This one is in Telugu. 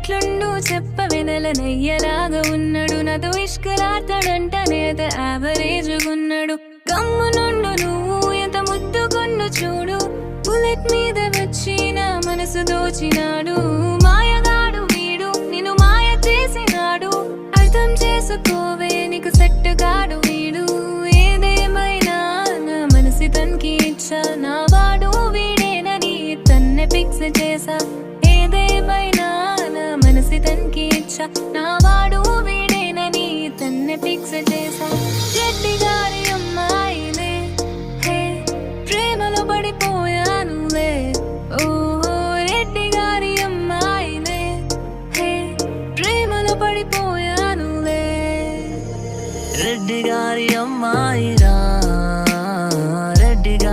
ఎట్లుండు చెప్పవెనల నెయ్యలాగా ఉన్నాడు నాతో ఇష్కలాడతాడంట నేత యావరేజ్గున్నాడు గమ్మునుండు నువ్వు ఎంత ముద్దుకొన్ను చూడు బుల్లెట్ మీద వచ్చి నా మనసు దోచినాడు మాయగాడు వీడు నిన్ను మాయ చేసినాడు అర్థం చేసుకోవే నీకు సెట్టుగాడు వీడు ఏదేమైనా నా మనసి తనకి ఇచ్చా నా వాడు వీడేనని తన్నే ఫిక్స్ చేసా ఏదేమైనా నా మనసి తనకి ఇచ్చా నా వాడు వీడేనని తన్నే ఫిక్స్ చేసా రెడ్డి గారి అమ్మాయిలే హే ప్రేమలో పడిపోయానులే ఓహో రెడ్డి గారి అమ్మాయిలే హే ప్రేమలో పడిపోయానులే రెడ్డి గారి అమ్మాయి